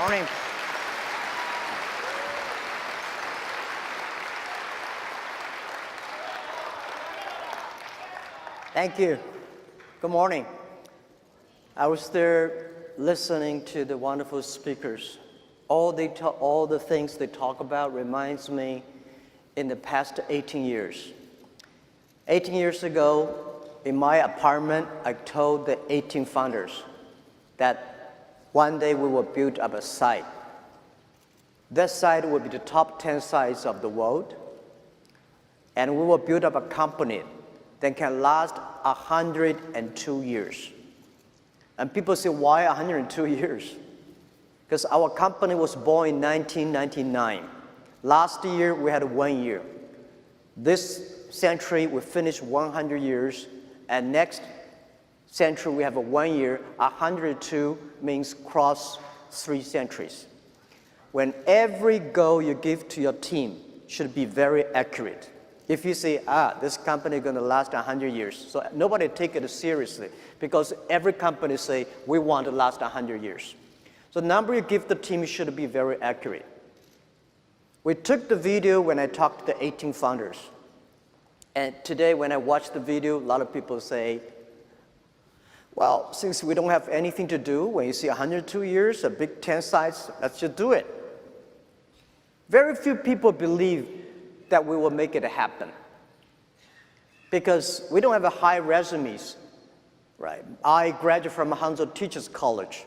morning. Thank you. Good morning. I was there listening to the wonderful speakers. All the things they talk about reminds me in the past 18 years. 18 years ago, in my apartment, I told the 18 founders that one day we will build up a site. That site will be the top 10 sites of the world, and we will build up a company that can last 102 years. And people say, why 102 years? Because our company was born in 1999. Last year, we had 1 year. This century, we finished 100 years, and next century, we have a 1 year. 102 means cross 3 centuries. When every goal you give to your team should be very accurate. If you say, this company is going to last 100 years, so nobody take it seriously, because every company say, we want to last 100 years. So the number you give the team should be very accurate. We took the video when I talked to the 18 founders. And today, when I watch the video, a lot of people say, well, since we don't have anything to do, when you see 102 years, a big 10 sites, let's just do it. Very few people believe that we will make it happen, because we don't have a high resumes, right? I graduated from Hangzhou Teachers College,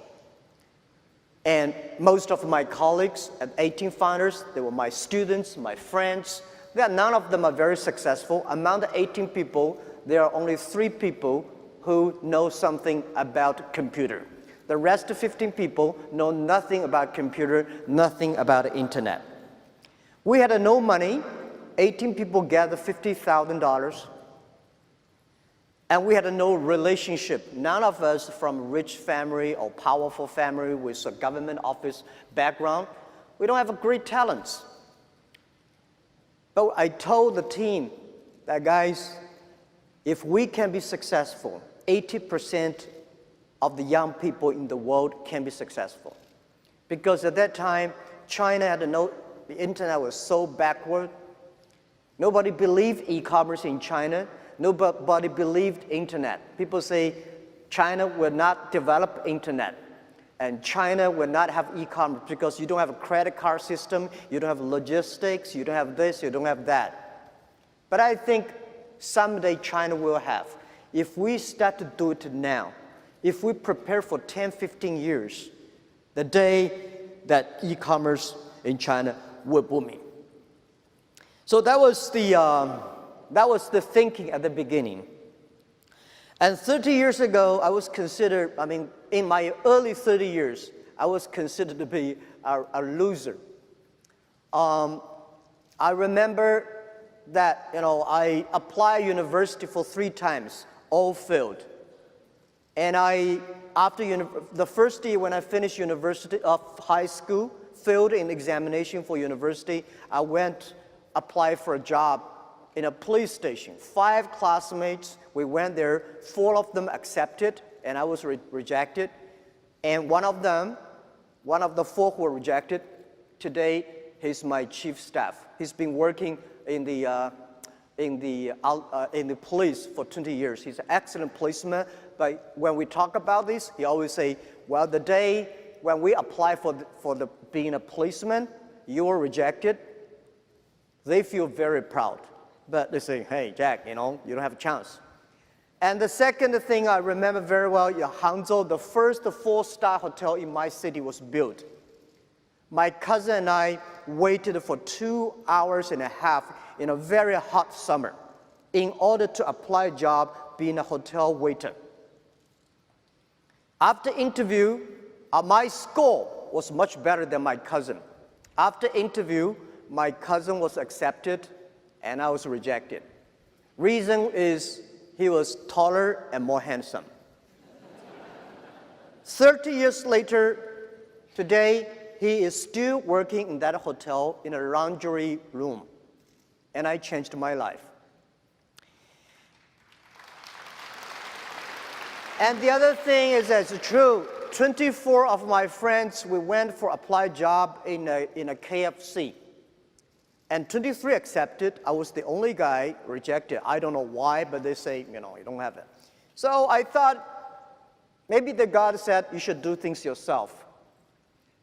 and most of my colleagues at 18 founders, they were my students, my friends. None of them are very successful. Among the 18 people, there are only 3 people who know something about computer. The rest of 15 people know nothing about computer, nothing about the internet. We had no money. 18 people gathered $50,000. And we had no relationship. None of us from rich family or powerful family with a government office background. We don't have great talents. But I told the team that, guys, if we can be successful, 80% of the young people in the world can be successful. Because at that time, China had the internet was so backward. Nobody believed e-commerce in China. Nobody believed internet. People say China will not develop internet, and China will not have e-commerce because you don't have a credit card system, you don't have logistics, you don't have this, you don't have that. But I think someday China will have. If we start to do it now, if we prepare for 10, 15 years, the day that e-commerce in China will booming. So that was the thinking at the beginning. And 30 years ago, I was considered, in my early 30 years, I was considered to be a loser. I remember that, I applied university for 3 times, all failed. And after the first year when I finished university of high school, failed in examination for university, I went apply for a job in a police station. 5 classmates, we went there, 4 of them accepted, and I was rejected. And one of the 4 who were rejected, today he's my chief staff. He's been working in the police for 20 years. He's an excellent policeman, but when we talk about this, he always say, well, the day when we apply for being a policeman, you were rejected. They feel very proud. But they say, hey, Jack, you don't have a chance. And the second thing I remember very well, in Hangzhou, the first 4-star hotel in my city was built. My cousin and I waited for 2 hours and a half in a very hot summer in order to apply a job being a hotel waiter. After interview, my score was much better than my cousin. After interview, my cousin was accepted, and I was rejected. Reason is he was taller and more handsome. 30 years later, today, he is still working in that hotel in a lingerie room, and I changed my life. And the other thing is that it's true. 24 of my friends, we went for applied job in a KFC. And 23 accepted. I was the only guy rejected. I don't know why, but they say, you don't have it. So I thought, maybe the God said you should do things yourself.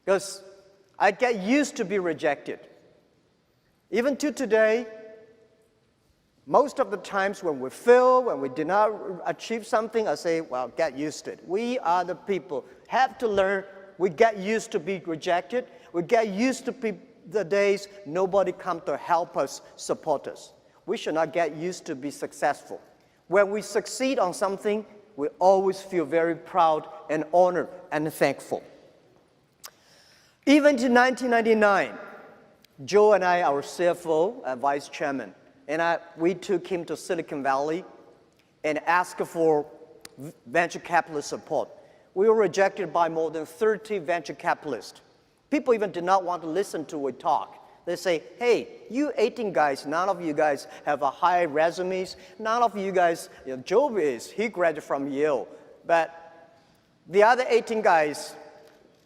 Because I get used to be rejected. Even to today, most of the times when we fail, when we did not achieve something, I say, well, get used to it. We are the people, have to learn. We get used to being rejected. We get used to the days nobody come to help us, support us. We should not get used to be successful. When we succeed on something, we always feel very proud and honored and thankful. Even in 1999, Joe and I, our CFO and vice chairman, and we took him to Silicon Valley and asked for venture capitalist support. We were rejected by more than 30 venture capitalists. People even did not want to listen to we talk. They say, hey, you 18 guys, none of you guys have a high resumes. None of you guys, Joe he graduated from Yale. But the other 18 guys,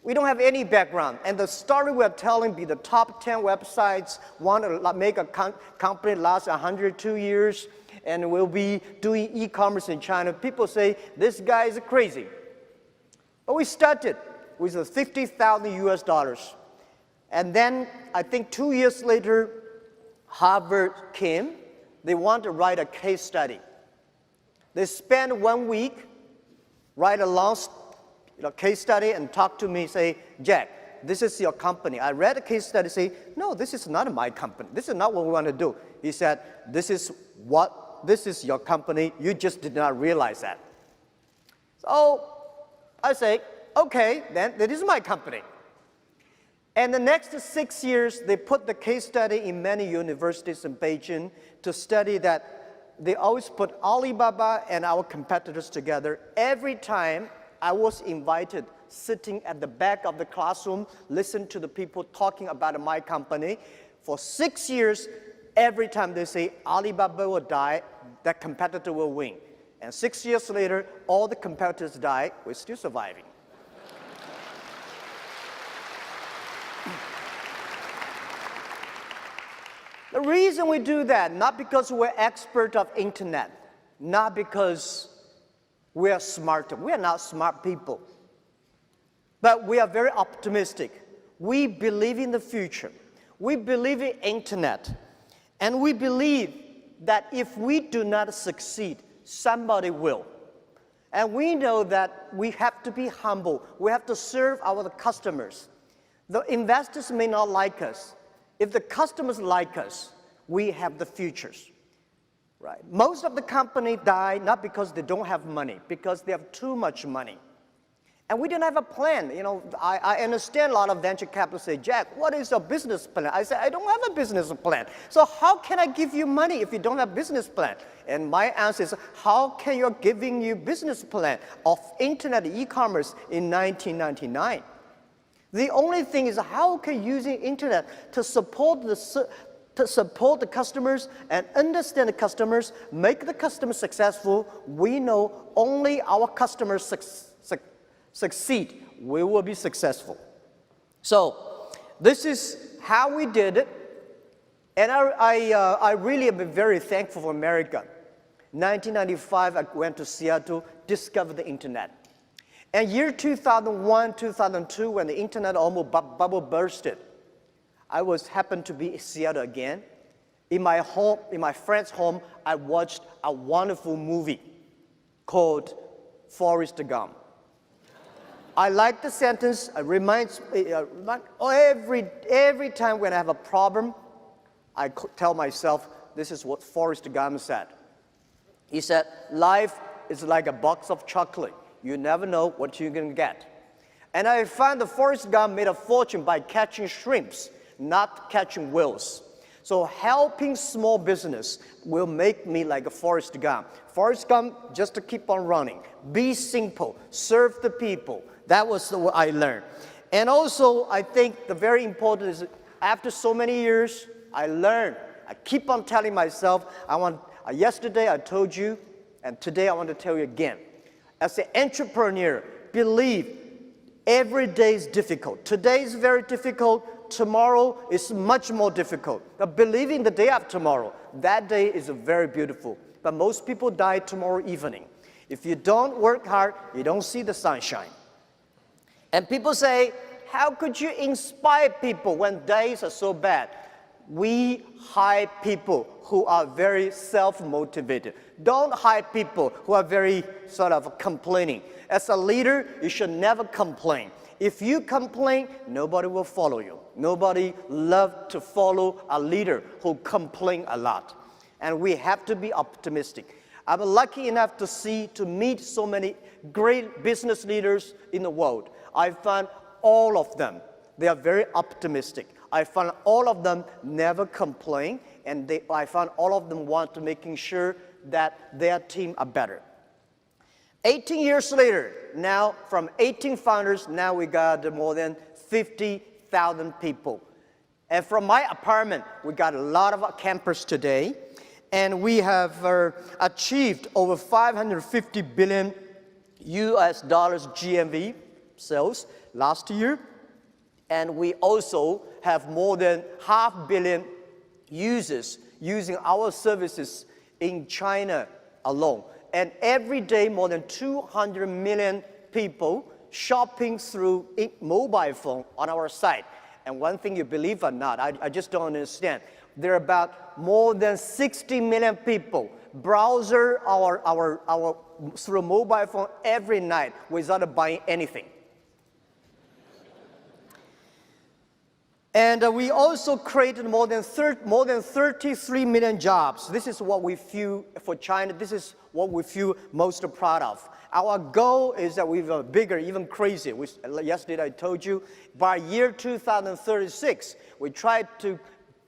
we don't have any background. And the story we're telling be the top 10 websites, want to make a company last 102 years, and we'll be doing e-commerce in China. People say, this guy is crazy. But we started with $50,000 US. And then, I think 2 years later, Harvard came. They want to write a case study. They spent 1 week, write a long case study and talk to me, say, Jack, this is your company. I read the case study, say, no, this is not my company. This is not what we want to do. He said, this is your company. You just did not realize that. So I say, okay, then this is my company. And the next 6 years, they put the case study in many universities in Beijing to study that they always put Alibaba and our competitors together. Every time I was invited, sitting at the back of the classroom, listen to the people talking about my company. For 6 years, every time they say Alibaba will die, that competitor will win. And 6 years later, all the competitors die, we're still surviving. The reason we do that, not because we're expert of internet, not because we are smart. We are not smart people. But we are very optimistic. We believe in the future. We believe in internet. And we believe that if we do not succeed, somebody will. And we know that we have to be humble. We have to serve our customers. The investors may not like us. If the customers like us, we have the futures. Right. Most of the companies die not because they don't have money, because they have too much money. And we didn't have a plan. I understand a lot of venture capitalists say, Jack, what is your business plan? I say, I don't have a business plan. So how can I give you money if you don't have a business plan? And my answer is, how can you giving you business plan of internet e-commerce in 1999? The only thing is how can using internet to support the customers and understand the customers, make the customers successful. We know only our customers succeed, we will be successful. So this is how we did it. And I really have been very thankful for America. 1995, I went to Seattle, discovered the internet. And year 2001, 2002, when the internet almost bubble bursted, I happened to be in Seattle again. In my home, in my friend's home, I watched a wonderful movie called Forrest Gump. I like the sentence. It reminds me, every time when I have a problem, I tell myself, this is what Forrest Gump said. He said, life is like a box of chocolate. You never know what you're going to get. And I found that Forrest Gump made a fortune by catching shrimps, not catching whales. So helping small business will make me like a Forrest Gump. Forrest Gump, just to keep on running. Be simple, serve the people. That was what I learned. And also, I think the very important is after so many years, I learned. I keep on telling myself, yesterday I told you, and today I want to tell you again. As an entrepreneur, believe Every day is difficult. Today is very difficult. Tomorrow is much more difficult. But believing the day after tomorrow, that day is very beautiful. But most people die tomorrow evening. If you don't work hard, you don't see the sunshine. And people say, how could you inspire people when days are so bad? We hire people who are very self-motivated. Don't hire people who are very sort of complaining. As a leader, you should never complain. If you complain, nobody will follow you. Nobody loves to follow a leader who complains a lot. And we have to be optimistic. I'm lucky enough to meet so many great business leaders in the world. I find all of them, they are very optimistic. I find all of them never complain, and I find all of them want to making sure that their team are better. 18 years later, now from 18 founders, now we got more than 50,000 people. And from my apartment, we got a lot of campers today, and we have achieved over 550 billion US dollars GMV sales last year. And we also have more than 500 million users using our services in China alone. And every day, more than 200 million people shopping through a mobile phone on our site. And one thing you believe or not, I just don't understand. There are about more than 60 million people browser through mobile phone every night without buying anything. And we also created more than 33 million jobs. This is what we feel for China. This is what we feel most proud of. Our goal is that we're bigger, even crazier. Yesterday I told you, by year 2036, we try to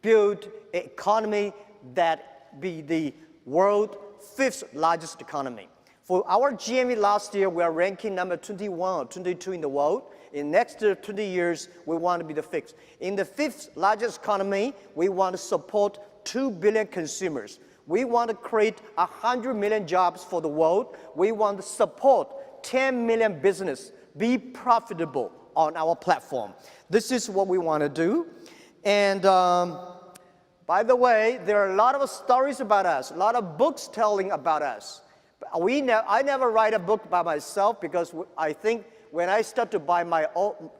build an economy that be the world's 5th largest economy. For our GMV last year, we are ranking number 21 or 22 in the world. In the next 20 years, we want to be the 5th. In the 5th largest economy, we want to support 2 billion consumers. We want to create 100 million jobs for the world. We want to support 10 million business, be profitable on our platform. This is what we want to do. And by the way, there are a lot of stories about us, a lot of books telling about us. I never write a book by myself because I think when I start to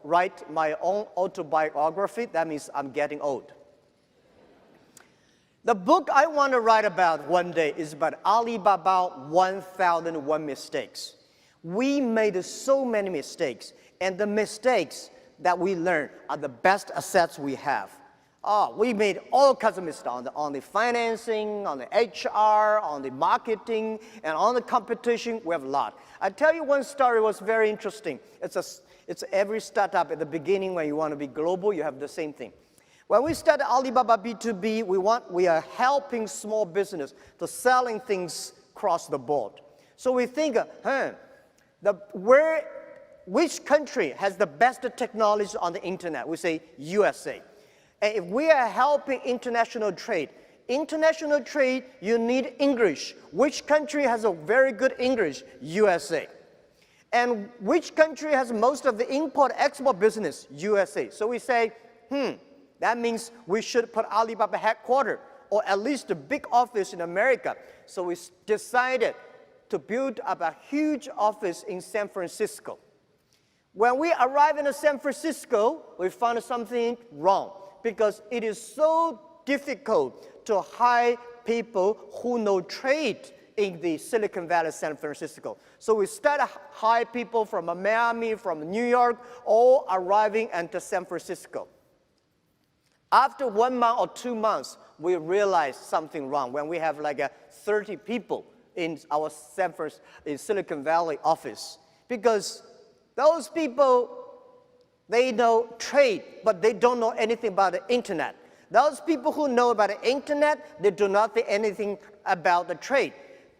write my own autobiography, that means I'm getting old. The book I want to write about one day is about Alibaba 1001 Mistakes. We made so many mistakes, and the mistakes that we learn are the best assets we have. We made all kinds of mistakes on the financing, on the HR, on the marketing, and on the competition. We have a lot. I tell you one story was very interesting. It's every startup at the beginning when you want to be global, you have the same thing. When we started Alibaba B2B, we are helping small business to selling things across the board. So we think, which country has the best technology on the internet? We say USA. And if we are helping international trade, you need English. Which country has a very good English? USA. And which country has most of the import-export business? USA. So we say, that means we should put Alibaba headquarters, or at least a big office in America. So we decided to build up a huge office in San Francisco. When we arrived in San Francisco, we found something wrong, because it is so difficult to hire people who know trade in the Silicon Valley, San Francisco. So we started hire people from Miami, from New York, all arriving into San Francisco. After 1 month or 2 months, we realized something wrong when we have like 30 people in our Silicon Valley office. Because those people, they know trade, but they don't know anything about the internet. Those people who know about the internet, they do not think anything about the trade.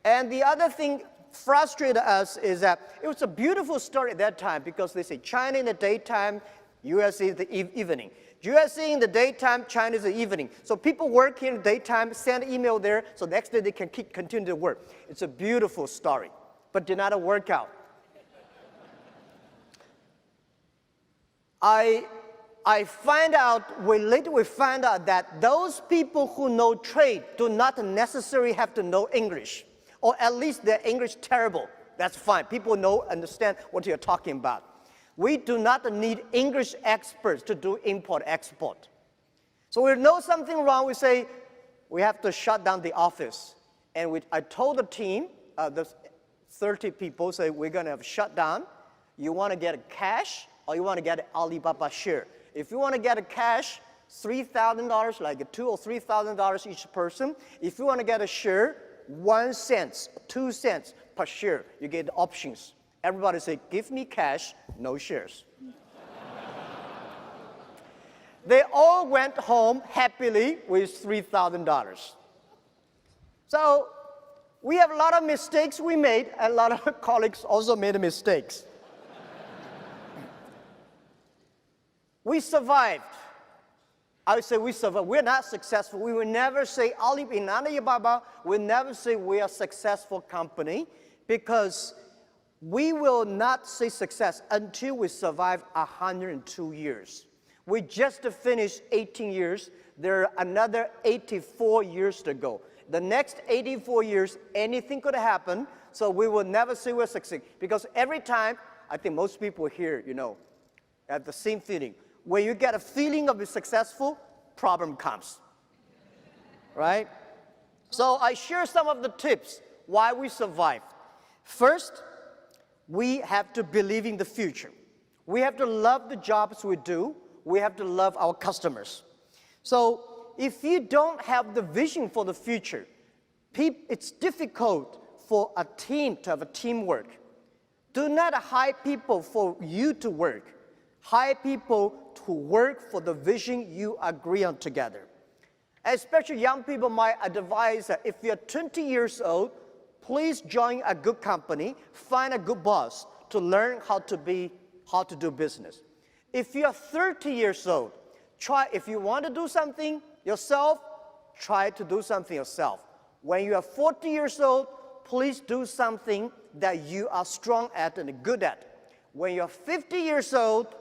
And the other thing frustrated us is that it was a beautiful story at that time, because they say China in the daytime, USA in the evening. USA in the daytime, China in the evening. So people work here in the daytime, send email there, so next day they can continue to work. It's a beautiful story, but did not work out. I find out, later we find out that those people who know trade do not necessarily have to know English, or at least their English terrible. That's fine. People understand what you're talking about. We do not need English experts to do import-export. So we know something wrong, we say, we have to shut down the office. And I told the team, the 30 people, say, we're going to have shut down. You want to get a cash, or you want to get an Alibaba share. If you want to get a cash, $3,000, like $2,000 or $3,000 each person. If you want to get a share, 1 cent, 2 cents per share. You get the options. Everybody say, give me cash, no shares. They all went home happily with $3,000. So we have a lot of mistakes we made, and a lot of colleagues also made mistakes. We survived. I would say we survived. We're not successful. We will never say, in Alibaba, we'll never say we are a successful company, because we will not say success until we survive 102 years. We just finished 18 years. There are another 84 years to go. The next 84 years, anything could happen, so we will never say we're succeeding. Because every time, I think most people here, have the same feeling. When you get a feeling of being successful, problem comes, right? So I share some of the tips why we survived. First, we have to believe in the future. We have to love the jobs we do. We have to love our customers. So if you don't have the vision for the future, it's difficult for a team to have a teamwork. Do not hire people for you to work. Hire people to work for the vision you agree on together. Especially young people, my advice that if you're 20 years old, please join a good company, find a good boss to learn how to do business. If you're 30 years old, if you want to do something yourself, try to do something yourself. When you are 40 years old, please do something that you are strong at and good at. When you're 50 years old,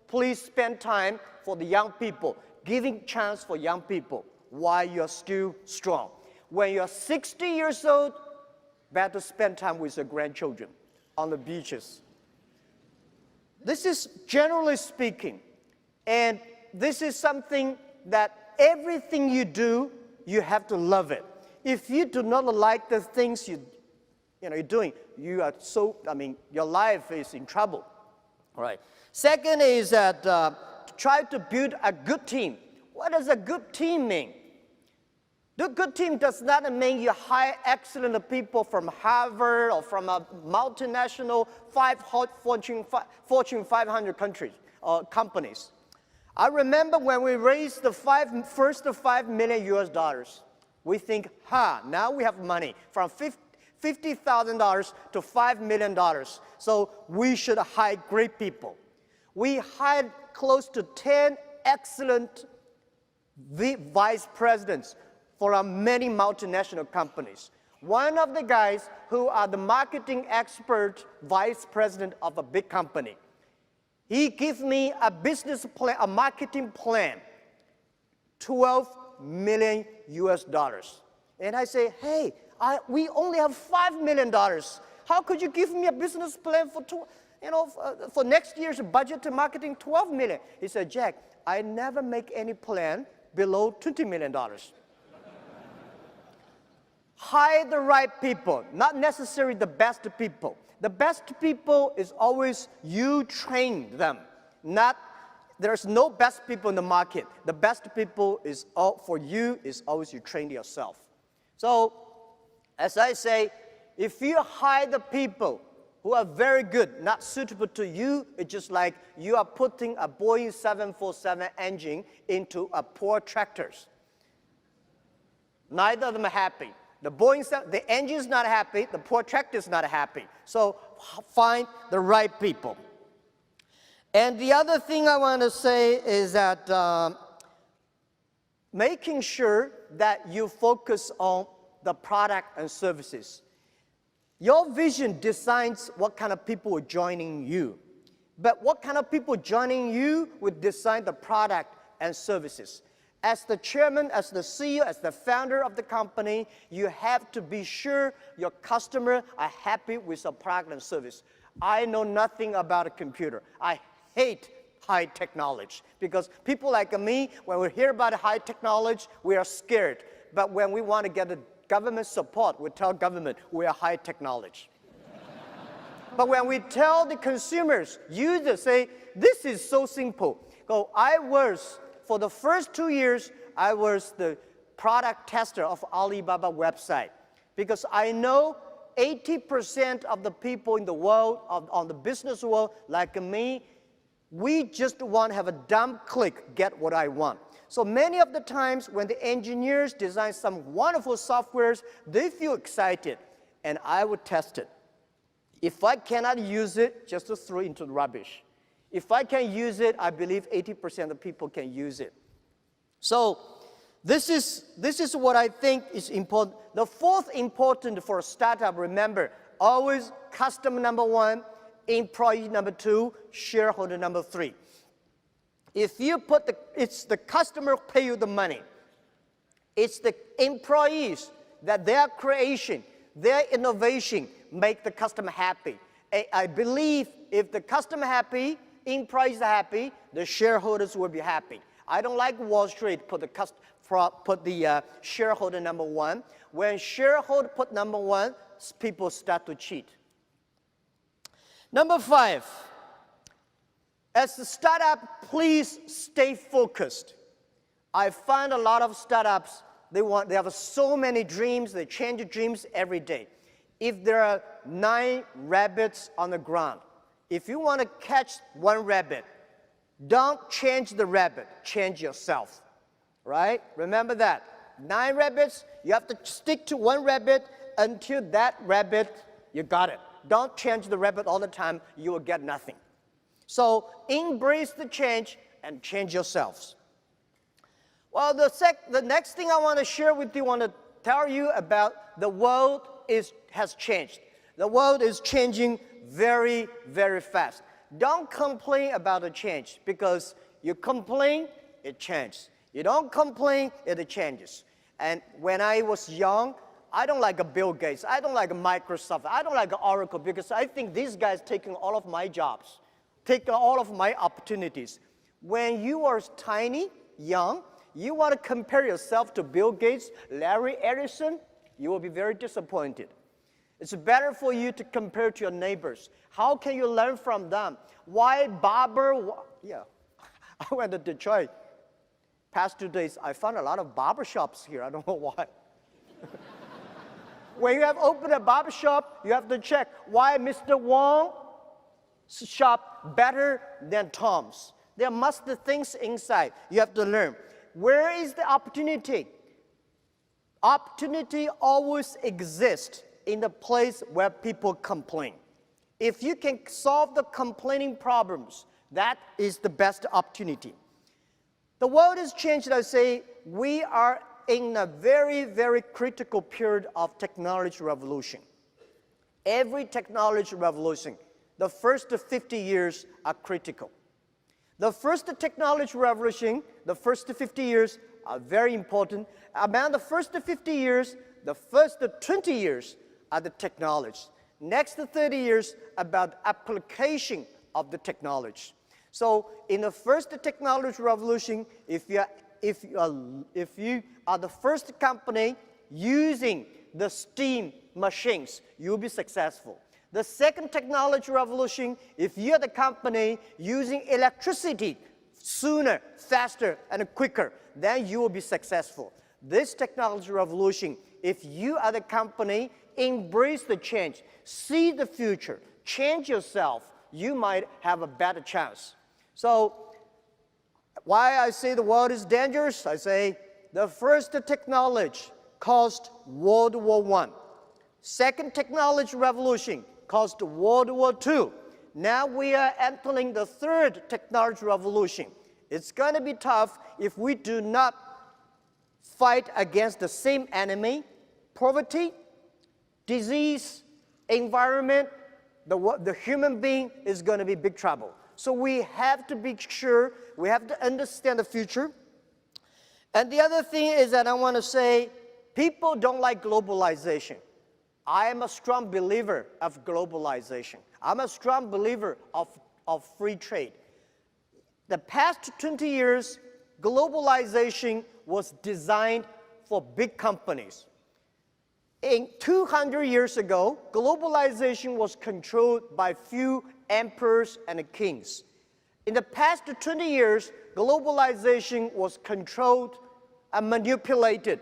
please spend time for the young people, giving chance for young people while you're still strong. When you're 60 years old, better spend time with your grandchildren on the beaches. This is generally speaking, and this is something that everything you do, you have to love it. If you do not like the things you're doing, your life is in trouble. All right. Second is that try to build a good team. What does a good team mean? The good team does not mean you hire excellent people from Harvard or from a multinational Fortune 500 companies. I remember when we raised the first $5 million, we think, now we have money from $50,000 to $5 million. So we should hire great people. We hired close to 10 excellent vice presidents for many multinational companies. One of the guys who are the marketing expert vice president of a big company, he gave me a business plan, a marketing plan, $12 million. And I say, hey, we only have $5 million. How could you give me a business plan for next year's budget to marketing $12 million? He said, Jack, I never make any plan below $20 million. Hire the right people, not necessarily the best people. The best people is always you train them. There's no best people in the market. The best people for you is always you train yourself. So, as I say, if you hire the people who are very good, not suitable to you, it's just like you are putting a Boeing 747 engine into a poor tractors. Neither of them are happy. The engine is not happy, the poor tractor is not happy. So find the right people. And the other thing I want to say is that making sure that you focus on the product and services. Your vision decides what kind of people are joining you. but what kind of people joining you will design the product and services. As the chairman, as the CEO, as the founder of the company, you have to be sure your customers are happy with your product and service. I know nothing about a computer. I hate high technology because people like me, when we hear about high technology, we are scared. But when we want to get the government support, we tell government we are high technology. But when we tell the consumers, users say, this is so simple. So for the first 2 years, I was the product tester of Alibaba website because I know 80% of the people in the world, on the business world, like me, we just want to have a dumb click, get what I want. So many of the times when the engineers design some wonderful softwares, they feel excited, and I would test it. If I cannot use it, just to throw it into the rubbish. If I can use it, I believe 80% of people can use it. So this is what I think is important. The fourth important for a startup, remember, always customer number one, employee number two, shareholder number three. If you it's the customer pay you the money. It's the employees that their creation, their innovation make the customer happy. I believe if the customer happy, employees are happy, the shareholders will be happy. I don't like Wall Street put the shareholder number one. When shareholder put number one, people start to cheat. Number 5, as a startup, please stay focused. I find a lot of startups, they have so many dreams, they change dreams every day. If there are 9 rabbits on the ground, if you want to catch one rabbit, don't change the rabbit, change yourself, right? Remember that. 9 rabbits, you have to stick to one rabbit until that rabbit, you got it. Don't change the rabbit all the time, you will get nothing. So embrace the change and change yourselves. Well, the next thing I want to share with you, I want to tell you about the world has changed. The world is changing very, very fast. Don't complain about the change because you complain, it changes. You don't complain, it changes. And when I was young, I don't like a Bill Gates. I don't like a Microsoft. I don't like Oracle because I think these guys taking all of my jobs, taking all of my opportunities. When you are tiny, young, you want to compare yourself to Bill Gates, Larry Ellison, you will be very disappointed. It's better for you to compare to your neighbors. How can you learn from them? Why barber? Yeah, I went to Detroit. Past 2 days, I found a lot of barber shops here. I don't know why. When you have opened a barber shop, you have to check why Mr. Wong's shop better than Tom's. There must be things inside. You have to learn. Where is the opportunity? Opportunity always exists in the place where people complain. If you can solve the complaining problems, that is the best opportunity. The world has changed. I say we are in a very, very critical period of technology revolution. Every technology revolution, the first 50 years are critical. The first technology revolution, the first 50 years are very important. About the first 50 years, the first 20 years are the technology. Next 30 years about application of the technology. So in the first technology revolution, if you are the first company using the steam machines, you'll be successful. The second technology revolution, if you're the company using electricity sooner, faster, and quicker, then you will be successful. This technology revolution, if you are the company, embrace the change, see the future, change yourself, you might have a better chance. So, why I say the world is dangerous? I say the first technology caused World War I. Second technology revolution caused World War II. Now we are entering the third technology revolution. It's going to be tough if we do not fight against the same enemy, poverty, disease, environment. The human being is going to be big trouble. So we have to be sure, we have to understand the future. And the other thing is that I want to say, people don't like globalization. I am a strong believer of globalization. I'm a strong believer of free trade. The past 20 years, globalization was designed for big companies. 200 years ago, globalization was controlled by few emperors and kings. In the past 20 years, globalization was controlled and manipulated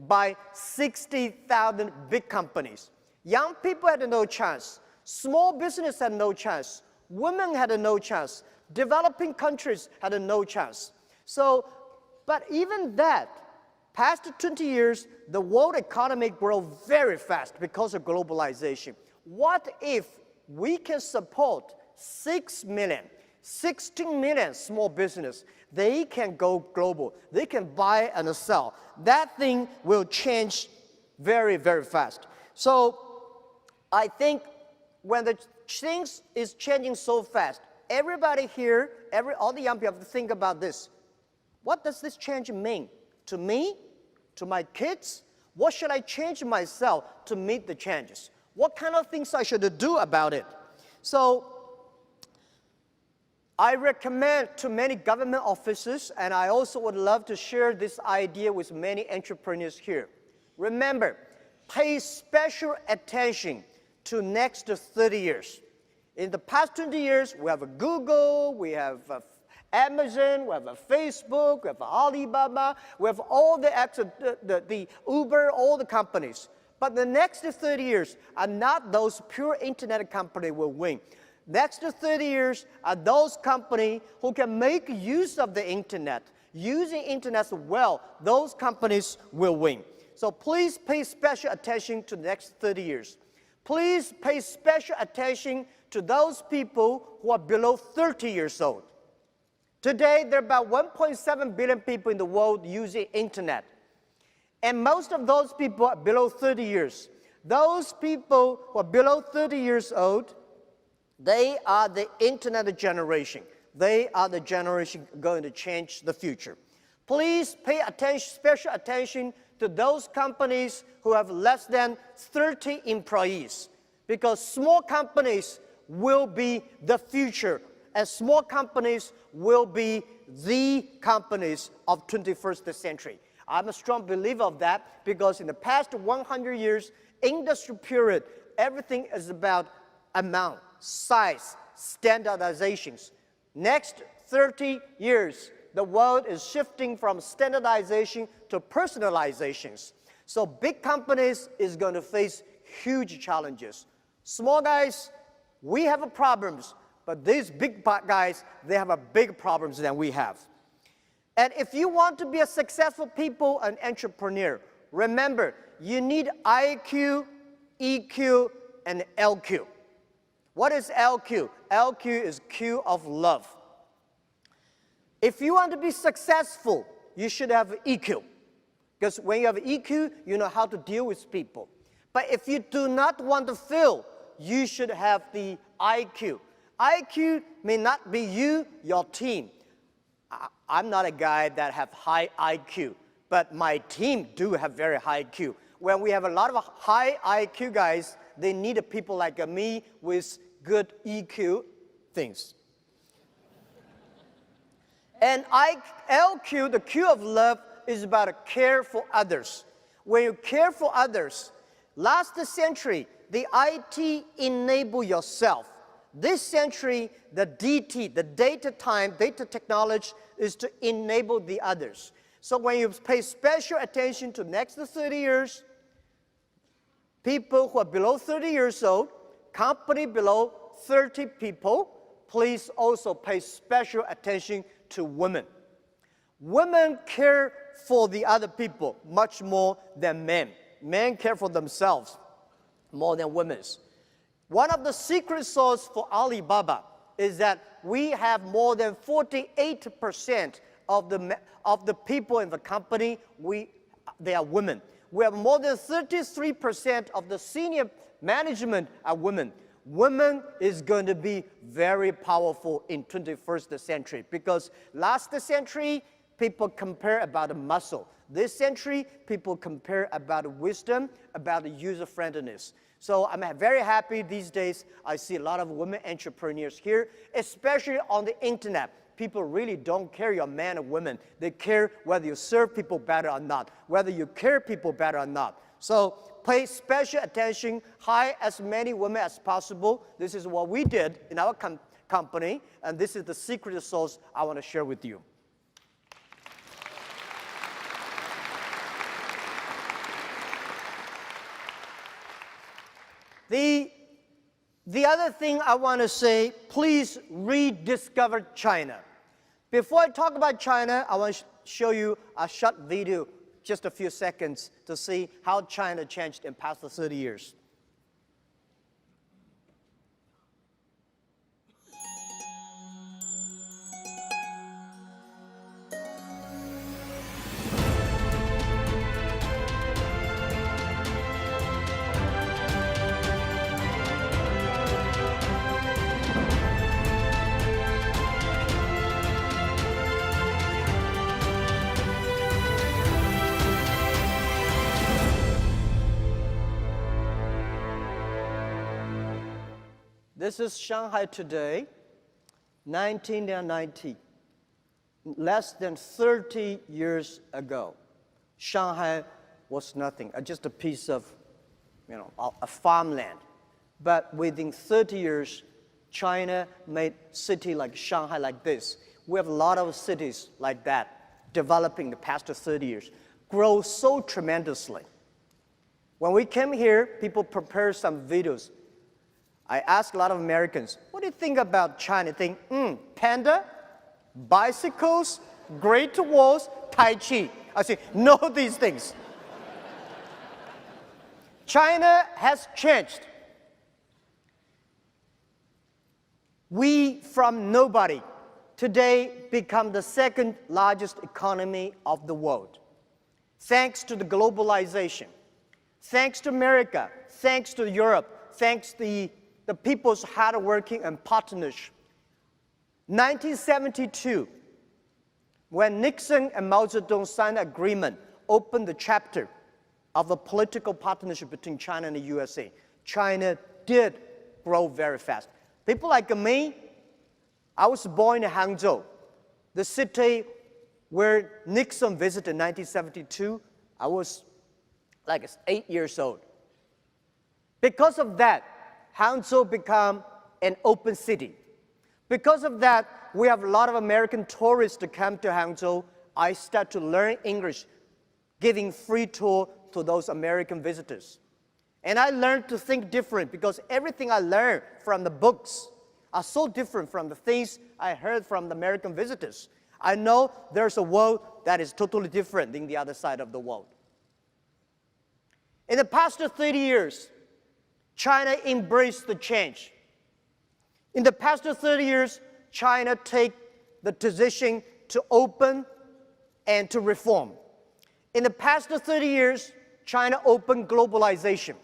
by 60,000 big companies. Young people had no chance. Small business had no chance. Women had no chance. Developing countries had no chance. So, but even that, past 20 years, the world economy grew very fast because of globalization. What if we can support 6 million, 16 million small business? They can go global. They can buy and sell. That thing will change very, very fast. So I think when the things is changing so fast, everybody here, all the young people have to think about this. What does this change mean to me? To my kids? What should I change myself to meet the changes? What kind of things I should do about it? So I recommend to many government officers, and I also would love to share this idea with many entrepreneurs here. Remember, pay special attention to next 30 years. In the past 20 years, we have a Google, we have Amazon, we have a Facebook, we have Alibaba, we have all the Uber, all the companies. But the next 30 years are not those pure internet companies will win. Next 30 years are those companies who can make use of the internet. Using internet well, those companies will win. So please pay special attention to the next 30 years. Please pay special attention to those people who are below 30 years old. Today, there are about 1.7 billion people in the world using internet. And most of those people are below 30 years. Those people who are below 30 years old, they are the internet generation. They are the generation going to change the future. Please pay attention, special attention to those companies who have less than 30 employees, because small companies will be the future, and small companies will be the companies of 21st century. I'm a strong believer of that, because in the past 100 years, industry period, everything is about amount, size, standardizations. Next 30 years, the world is shifting from standardization to personalizations. So big companies is going to face huge challenges. Small guys, we have problems, but these big guys, they have a big problems than we have. And if you want to be a successful people and entrepreneur, remember, you need IQ, EQ, and LQ. What is LQ? LQ is Q of love. If you want to be successful, you should have EQ. Because when you have EQ, you know how to deal with people. But if you do not want to fail, you should have the IQ. IQ may not be you, your team. I'm not a guy that have high IQ, but my team do have very high IQ. When we have a lot of high IQ guys, they need people like me with good EQ things. And LQ, the Q of love, is about care for others. When you care for others, last century, the IT enable yourself. This century, the DT, the data technology, is to enable the others. So when you pay special attention to next 30 years, people who are below 30 years old, company below 30 people, please also pay special attention to women. Women care for the other people much more than men. Men care for themselves more than women. One of the secret sauce for Alibaba is that we have more than 48% of the people in the company, they are women. We have more than 33% of the senior management are women. Women is going to be very powerful in 21st century because last century, people compare about muscle. This century, people compare about wisdom, about user-friendliness. So I'm very happy these days I see a lot of women entrepreneurs here, especially on the internet. People really don't care you're a man or woman. They care whether you serve people better or not, whether you care people better or not. So pay special attention, hire as many women as possible. This is what we did in our company, and this is the secret sauce I want to share with you. The other thing I want to say, please rediscover China. Before I talk about China, I want to show you a short video, just a few seconds, to see how China changed in past 30 years. This is Shanghai today, 1990. Less than 30 years ago, Shanghai was nothing, just a piece of, a farmland. But within 30 years, China made city like Shanghai like this. We have a lot of cities like that developing the past 30 years, grow so tremendously. When we came here, people prepared some videos. I asked a lot of Americans, what do you think about China? They think, panda, bicycles, Great Walls, Tai Chi. I say, know these things. China has changed. We, from nobody, today become the second largest economy of the world. Thanks to the globalization, thanks to America, thanks to Europe, thanks to the people's hard working and partnership. 1972, when Nixon and Mao Zedong signed an agreement, opened the chapter of the political partnership between China and the USA, China did grow very fast. People like me, I was born in Hangzhou, the city where Nixon visited in 1972. I was like 8 years old. Because of that, Hangzhou became an open city. Because of that, we have a lot of American tourists to come to Hangzhou. I start to learn English, giving free tour to those American visitors. And I learned to think different because everything I learned from the books are so different from the things I heard from the American visitors. I know there's a world that is totally different than the other side of the world. In the past 30 years, China embraced the change. In the past 30 years, China take the decision to open and to reform. In the past 30 years, China opened globalization,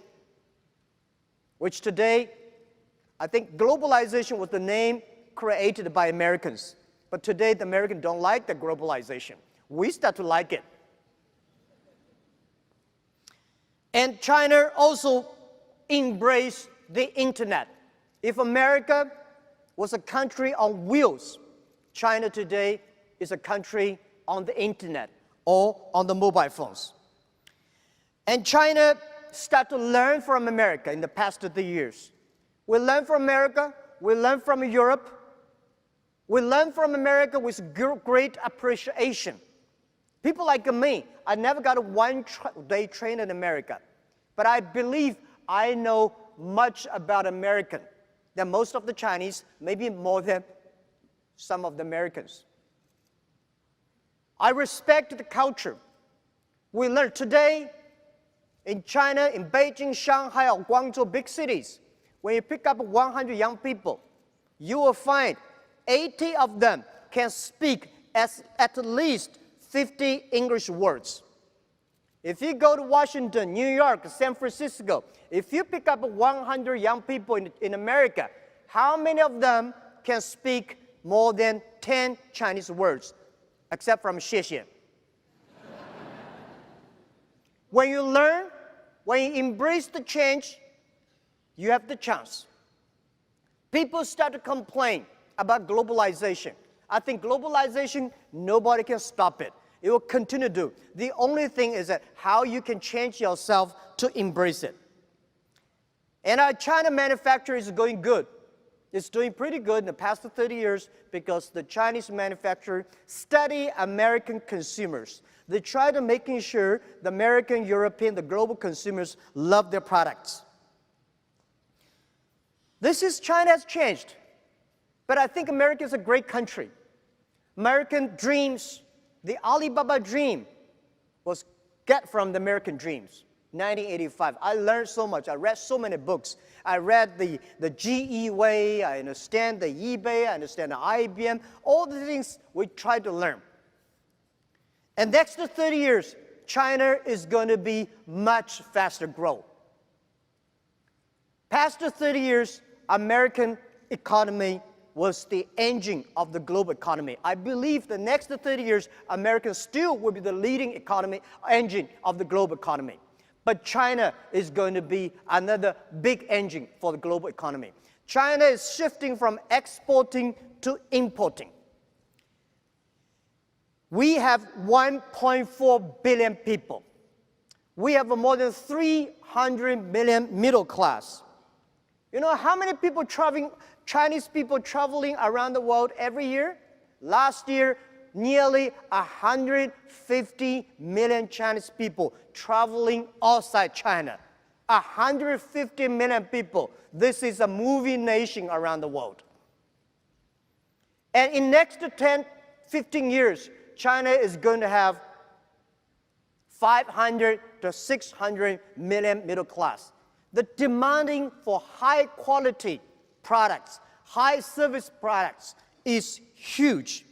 which today, I think globalization was the name created by Americans. But today, the Americans don't like the globalization. We start to like it. And China also embraced the internet. If America was a country on wheels, China today is a country on the internet or on the mobile phones. And China started to learn from America in the past 30 years. We learn from America, we learn from Europe, we learn from America with great appreciation. People like me, I never got a one-day train in America, but I believe I know much about American than most of the Chinese, maybe more than some of the Americans. I respect the culture. We learn today in China, in Beijing, Shanghai, or Guangzhou, big cities, when you pick up 100 young people, you will find 80 of them can speak at least 50 English words. If you go to Washington, New York, San Francisco, if you pick up 100 young people in America, how many of them can speak more than 10 Chinese words, except from 谢谢? When you learn, when you embrace the change, you have the chance. People start to complain about globalization. I think globalization, nobody can stop it. It will continue to do. The only thing is that how you can change yourself to embrace it. And our China manufacturer is going good. It's doing pretty good in the past 30 years because the Chinese manufacturer study American consumers. They try to making sure the American, European, the global consumers love their products. China has changed. But I think America is a great country. American dreams, the Alibaba dream was get from the American dreams. 1985. I learned so much. I read so many books. I read the GE way. I understand the eBay. I understand the IBM. All the things we tried to learn. And next to 30 years, China is going to be much faster growth. Past the 30 years, American economy was the engine of the global economy. I believe the next 30 years, America still will be the leading economy engine of the global economy. But China is going to be another big engine for the global economy. China is shifting from exporting to importing. We have 1.4 billion people. We have more than 300 million middle class. You know how many people Chinese people traveling around the world every year? Last year, nearly 150 million Chinese people traveling outside China. 150 million people. This is a moving nation around the world. And in next 10, 15 years, China is going to have 500 to 600 million middle class. The demanding for high quality products, high service products is huge.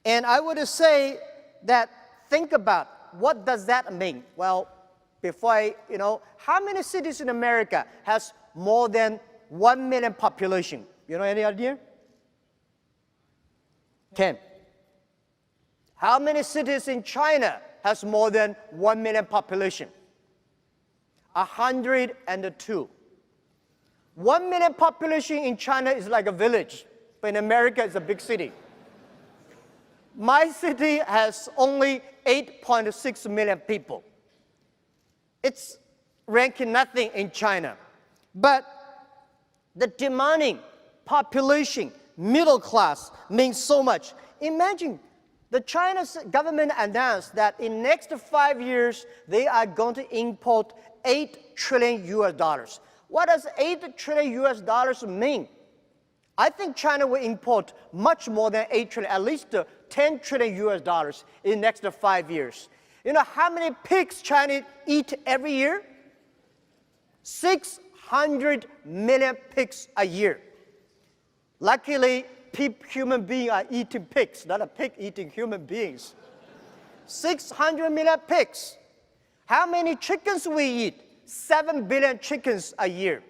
And I would say that think about what does that mean? Well, how many cities in America has more than 1 million population? You know any idea? 10. How many cities in China has more than 1 million population? 102. 1 million population in China is like a village, but in America it's a big city. My city has only 8.6 million people. It's ranking nothing in China. But the demanding population, middle class, means so much. Imagine the Chinese government announced that in next 5 years, they are going to import $8 trillion US. What does $8 trillion US mean? I think China will import much more than 8 trillion, at least 10 trillion US in the next 5 years. You know how many pigs China eat every year? 600 million pigs a year. Luckily, human beings are eating pigs, not a pig eating human beings. 600 million pigs. How many chickens we eat? 7 billion chickens a year.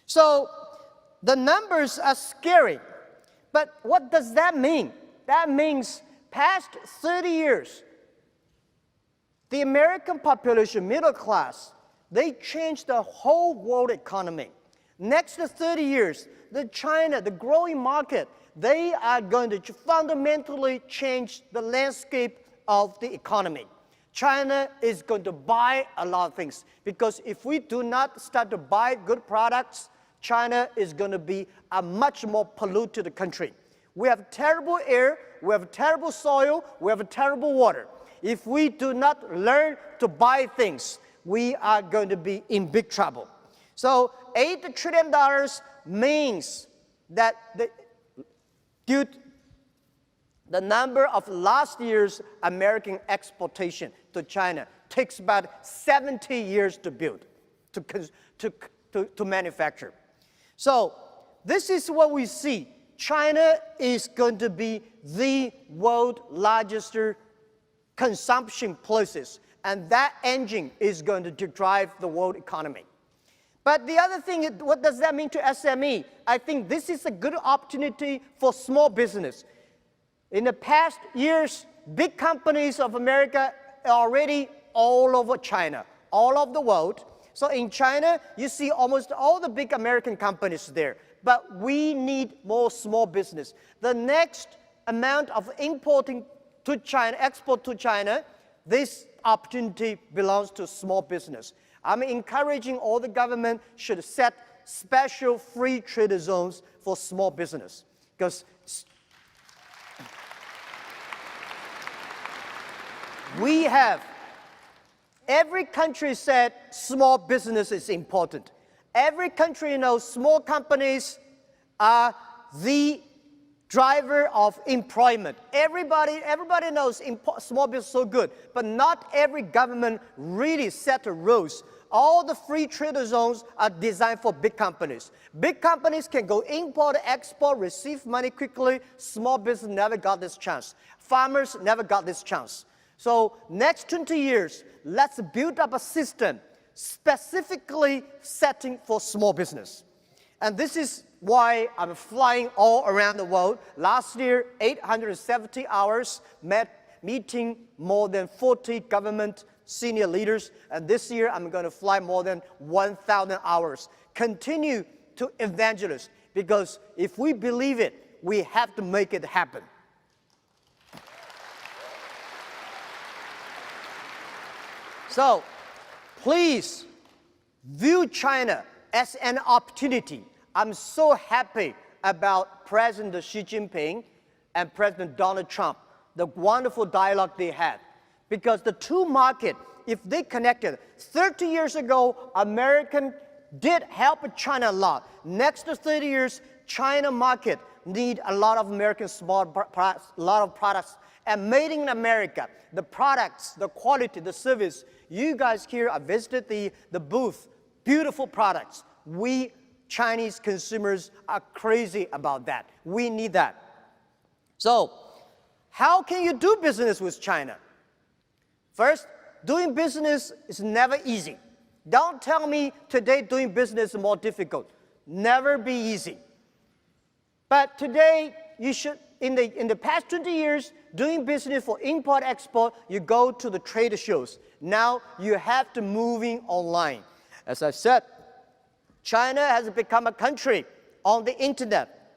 So the numbers are scary. But what does that mean? That means past 30 years, the American population, middle class, they changed the whole world economy. Next 30 years, China, the growing market, they are going to fundamentally change the landscape of the economy. China is going to buy a lot of things because if we do not start to buy good products, China is going to be a much more polluted country. We have terrible air, we have terrible soil, we have terrible water. If we do not learn to buy things, we are going to be in big trouble. So $8 trillion means that the number of last year's American exportation to China takes about 70 years to build, to manufacture. So this is what we see. China is going to be the world's largest consumption places. And that engine is going to drive the world economy. But the other thing, what does that mean to SME? I think this is a good opportunity for small business. In the past years, big companies of America are already all over China, all over the world. So in China, you see almost all the big American companies there. But we need more small business. The next amount of importing to China, export to China, this opportunity belongs to small business. I'm encouraging all the government should set special free trade zones for small business. Because we have, every country said small business is important. Every country knows small companies are the driver of employment. Everybody knows small business is so good, but not every government really set the rules. All the free trade zones are designed for big companies. Big companies can go import, export, receive money quickly. Small business never got this chance. Farmers never got this chance. So next 20 years, let's build up a system specifically setting for small business. And this is why I'm flying all around the world. Last year, 870 hours, meeting more than 40 government senior leaders. And this year, I'm going to fly more than 1,000 hours. Continue to evangelize, because if we believe it, we have to make it happen. So, please view China as an opportunity. I'm so happy about President Xi Jinping and President Donald Trump, the wonderful dialogue they had. Because the two markets, if they connected, 30 years ago, American did help China a lot. Next 30 years, China market need a lot of American small products, a lot of products, and made in America. The products, the quality, the service. You guys here, I visited the booth, beautiful products. We Chinese consumers are crazy about that. We need that. So, how can you do business with China? First, doing business is never easy. Don't tell me today doing business is more difficult. Never be easy. But today, you should, in the past 20 years, doing business for import-export, you go to the trade shows. Now, you have to moving online. As I said, China has become a country on the internet,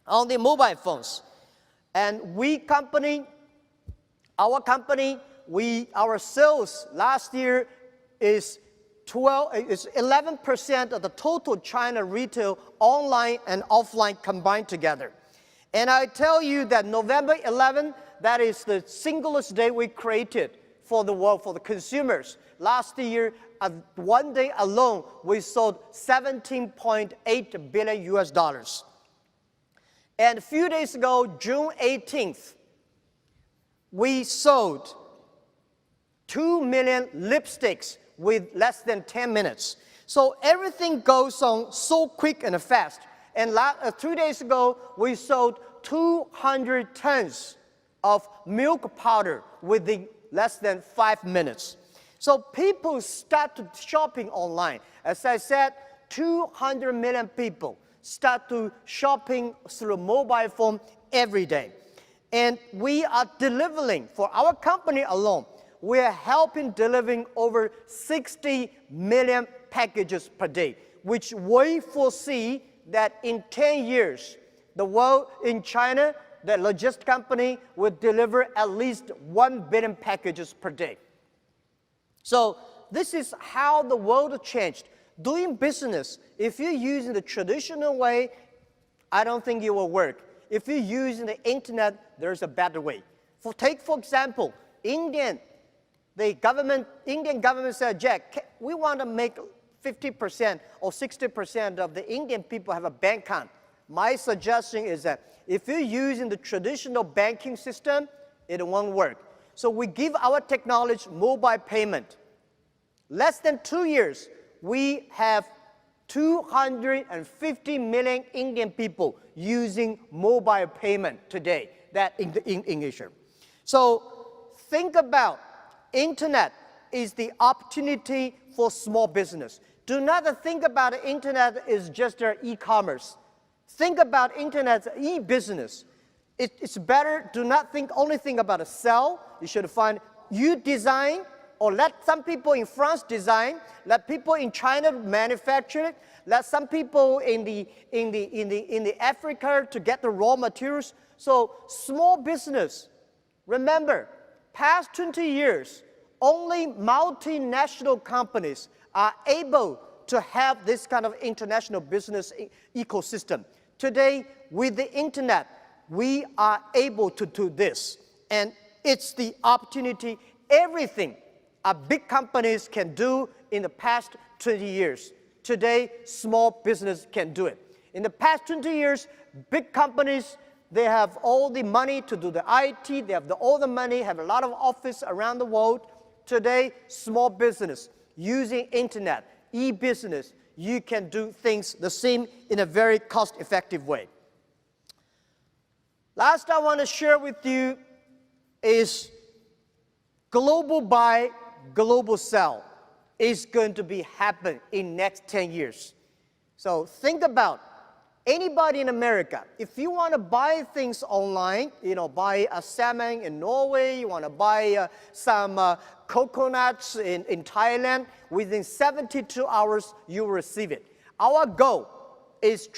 on the mobile phones. And our sales last year is 11% of the total China retail online and offline combined together. And I tell you that November 11, that is the singlest day we created for the world, for the consumers. Last year, one day alone, we sold $17.8 billion US. And a few days ago, June 18th, we sold 2 million lipsticks with less than 10 minutes. So everything goes on so quick and fast. And 3 days ago, we sold 200 tons of milk powder within less than 5 minutes. So people start shopping online. As I said, 200 million people start to shopping through mobile phone every day. And we are delivering, for our company alone, we are helping delivering over 60 million packages per day, which we foresee that in 10 years, the world in China, the logistics company will deliver at least 1 billion packages per day. So this is how the world changed. Doing business, if you're using the traditional way, I don't think it will work. If you're using the internet, there's a better way. Take, for example, Indian government said, Jack, we want to make 50% or 60% of the Indian people have a bank account. My suggestion is that if you're using the traditional banking system, it won't work. So we give our technology mobile payment. Less than 2 years, we have 250 million Indian people using mobile payment today, that in Asia. So think about internet is the opportunity for small business. Do not think about the internet as just e-commerce. Think about internet as e-business. It's better, do not only think about a sell. You should find you design, or let some people in France design, let people in China manufacture it, let some people in the Africa to get the raw materials. So small business, remember, past 20 years, only multinational companies are able to have this kind of international business ecosystem. Today, with the internet, we are able to do this. And it's the opportunity, everything big companies can do in the past 20 years. Today, small business can do it. In the past 20 years, big companies, they have all the money to do the IT, they have all the money, have a lot of office around the world. Today, small business, using internet, e-business, you can do things the same in a very cost-effective way. Last I want to share with you is global buy, global sell is going to be happen in next 10 years. So think about anybody in America, if you want to buy things online, buy a salmon in Norway, you want to buy some coconuts in Thailand, within 72 hours, you will receive it. Our goal is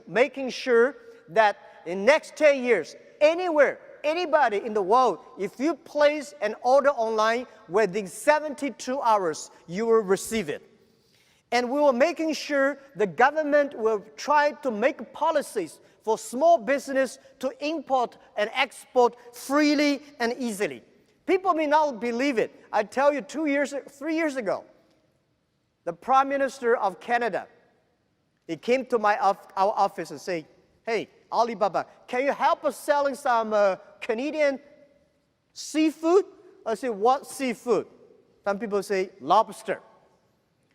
making sure that in next 10 years, anywhere, anybody in the world, if you place an order online, within 72 hours, you will receive it. And we were making sure the government will try to make policies for small business to import and export freely and easily. People may not believe it. I tell you, 3 years ago, the Prime Minister of Canada, he came to our office and said, "Hey, Alibaba, can you help us selling some Canadian seafood?" I said, "What seafood?" Some people say, "Lobster."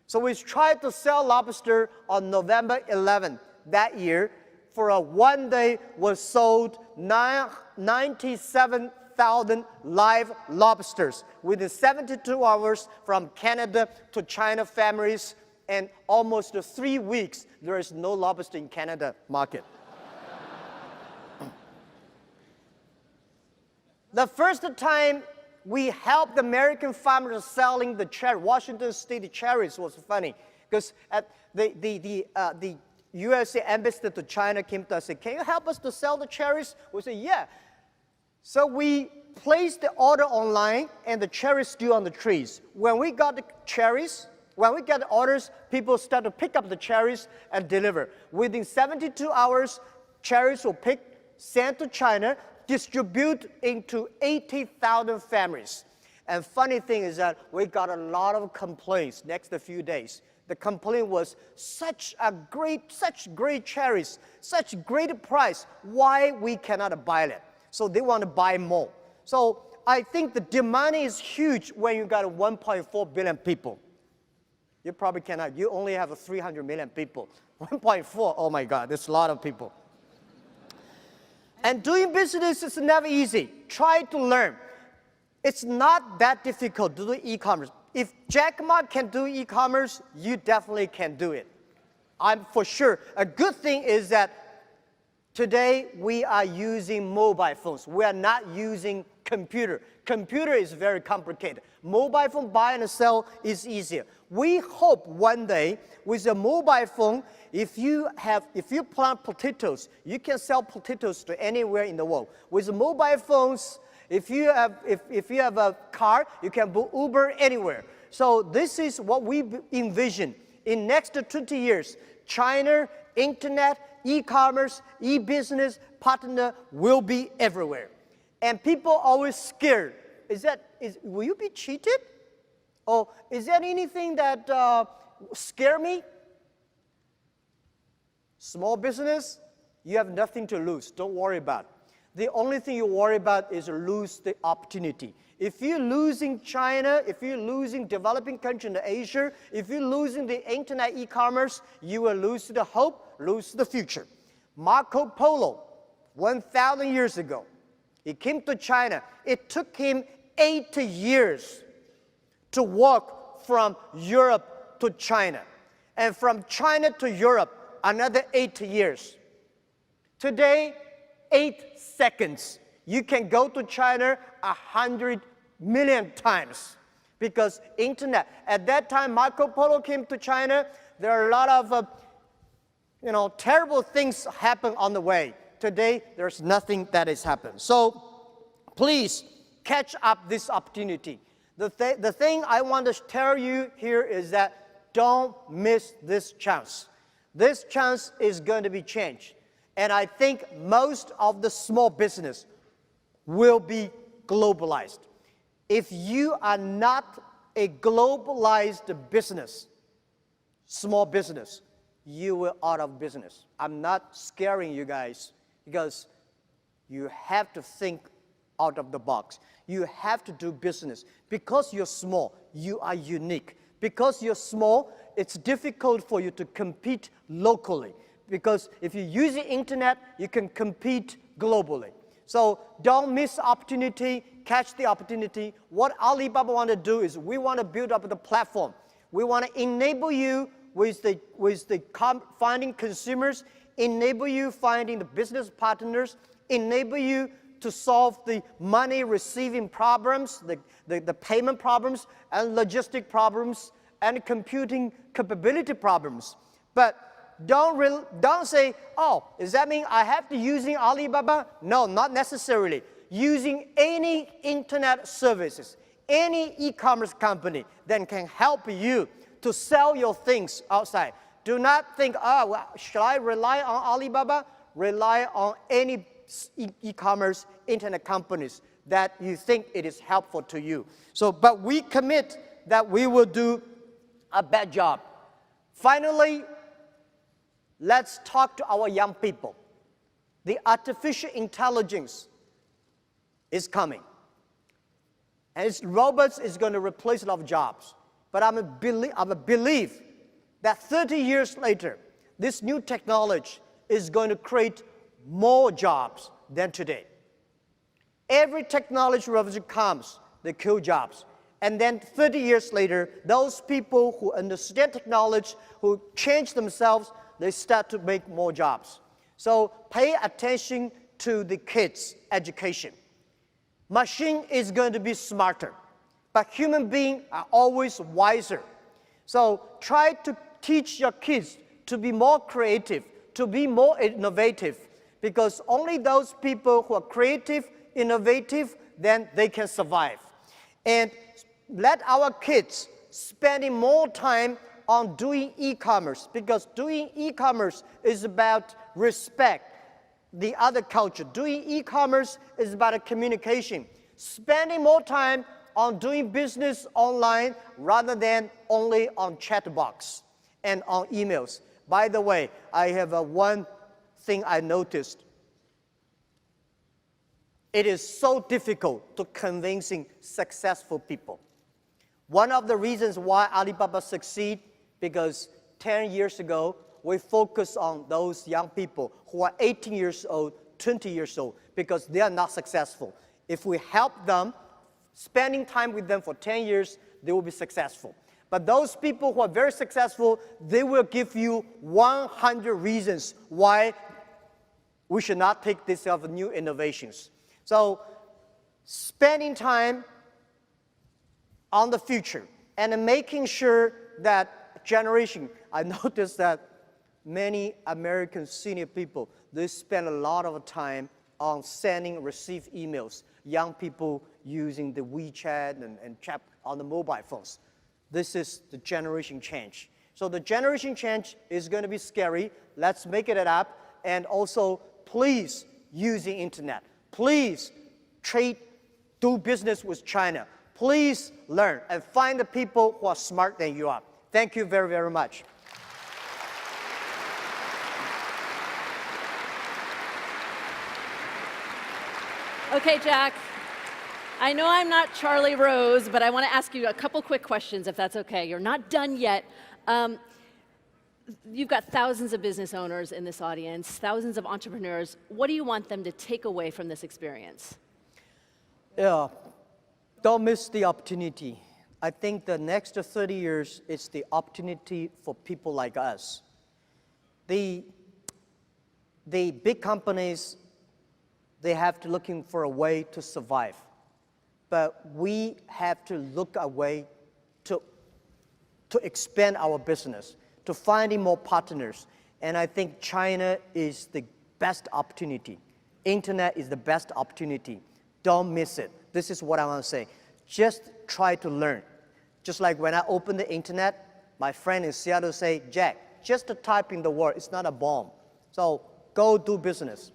So we tried to sell lobster on November 11th that year. For a one day, was sold 97,000 live lobsters within 72 hours from Canada to China families, and almost 3 weeks, there is no lobster in Canada market. The first time we helped American farmers selling the cherry, Washington State cherries, was funny, because the USA ambassador to China came to us and said, "Can you help us to sell the cherries?" We said, "Yeah." So we placed the order online, and the cherries still on the trees. When we got the cherries, when we get the orders, people start to pick up the cherries and deliver. Within 72 hours, cherries were picked, sent to China, distribute into 80,000 families. And funny thing is that we got a lot of complaints next few days. The complaint was such great cherries, such great price, why we cannot buy it? So they want to buy more. So I think the demand is huge when you got 1.4 billion people. You probably cannot, you only have 300 million people. 1.4, oh my God, that's a lot of people. And doing business is never easy. Try to learn. It's not that difficult to do e-commerce. If Jack Ma can do e-commerce, you definitely can do it. I'm for sure. A good thing is that today we are using mobile phones. We are not using computer. Computer is very complicated. Mobile phone buy and sell is easier. We hope one day with a mobile phone, if you plant potatoes, you can sell potatoes to anywhere in the world. With mobile phones, if you have a car, you can book Uber anywhere. So this is what we envision. In next 20 years, China, internet, e-commerce, e-business partner will be everywhere. And people are always scared. Will you be cheated? Or is there anything that scare me? Small business, you have nothing to lose. Don't worry about it. The only thing you worry about is lose the opportunity. If you're losing China, if you're losing developing country in Asia, if you're losing the internet e-commerce, you will lose the hope, lose the future. Marco Polo, 1,000 years ago, he came to China. It took him 8 years to walk from Europe to China, and from China to Europe, another 8 years. Today, 8 seconds, you can go to China 100 million times because internet. At that time, Marco Polo came to China. There are a lot of terrible things happen on the way. Today, there's nothing that has happened. So please catch up this opportunity. The thing I want to tell you here is that don't miss this chance. This chance is going to be changed. And I think most of the small business will be globalized. If you are not a globalized business, small business, you will out of business. I'm not scaring you guys because you have to think out of the box. You have to do business. Because you're small, you are unique. Because you're small, it's difficult for you to compete locally. Because if you use the internet, you can compete globally. So don't miss opportunity, catch the opportunity. What Alibaba want to do is we want to build up the platform. We want to enable you with finding consumers, enable you finding the business partners, enable you to solve the money receiving problems, the payment problems, and logistic problems, and computing capability problems. But don't say, oh, does that mean I have to using Alibaba? No, not necessarily. Using any internet services, any e-commerce company that can help you to sell your things outside. Do not think, oh, well, should I rely on Alibaba? Rely on any e-commerce internet companies that you think it is helpful to you. So, but we commit that we will do a bad job. Finally, let's talk to our young people. The artificial intelligence is coming. And robots is going to replace a lot of jobs. But I believe that 30 years later, this new technology is going to create more jobs than today. Every technology revolution comes, they kill jobs. And then 30 years later, those people who understand technology, who change themselves, they start to make more jobs. So pay attention to the kids' education. Machine is going to be smarter, but human beings are always wiser. So try to teach your kids to be more creative, to be more innovative, because only those people who are creative, innovative, then they can survive. And let our kids spending more time on doing e-commerce, because doing e-commerce is about respect the other culture. Doing e-commerce is about a communication. Spending more time on doing business online rather than only on chat box and on emails. By the way, I have one thing I noticed. It is so difficult to convincing successful people. One of the reasons why Alibaba succeed, because 10 years ago, we focus on those young people who are 18 years old, 20 years old, because they are not successful. If we help them, spending time with them for 10 years, they will be successful. But those people who are very successful, they will give you 100 reasons why we should not take this of new innovations. So spending time on the future and making sure that generation, I noticed that many American senior people, they spend a lot of time on sending, receive emails. Young people using the WeChat and chat on the mobile phones. This is the generation change. So the generation change is going to be scary. Let's make it up. And also, please use the internet. Please do business with China. Please learn and find the people who are smarter than you are. Thank you very, very much. Okay, Jack. I know I'm not Charlie Rose, but I want to ask you a couple quick questions, if that's okay. You're not done yet. You've got thousands of business owners in this audience, thousands of entrepreneurs. What do you want them to take away from this experience? Yeah, don't miss the opportunity. I think the next 30 years is the opportunity for people like us. The big companies, they have to looking for a way to survive. But we have to look a way to expand our business, to finding more partners. And I think China is the best opportunity. Internet is the best opportunity. Don't miss it. This is what I want to say. Just try to learn. Just like when I open the internet, my friend in Seattle say, Jack, just to type in the word, it's not a bomb. So go do business.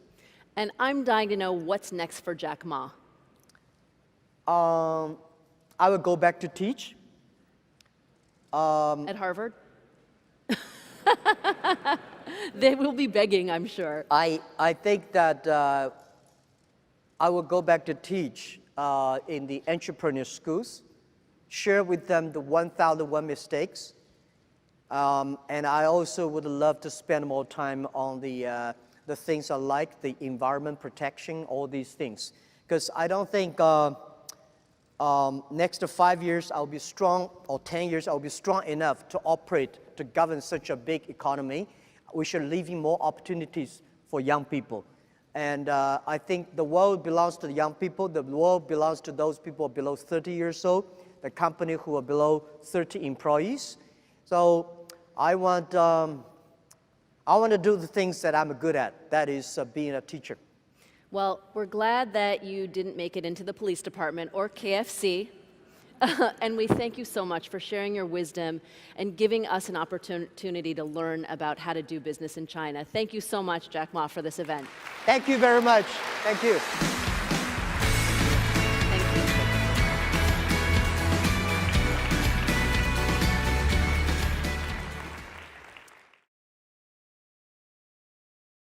And I'm dying to know what's next for Jack Ma. I will go back to teach. At Harvard? They will be begging, I'm sure. I think that I will go back to teach in the entrepreneur schools, share with them the 1,001 mistakes, and I also would love to spend more time on the things I like, the environment protection, all these things. Because I don't think next 5 years I'll be strong, or 10 years I'll be strong enough to operate, to govern such a big economy. We should leave in more opportunities for young people. And I think the world belongs to the young people. The world belongs to those people below 30 years old, the company who are below 30 employees. So I want to do the things that I'm good at, that is being a teacher. Well, we're glad that you didn't make it into the police department or KFC. And we thank you so much for sharing your wisdom and giving us an opportunity to learn about how to do business in China. Thank you so much, Jack Ma, for this event. Thank you very much. Thank you.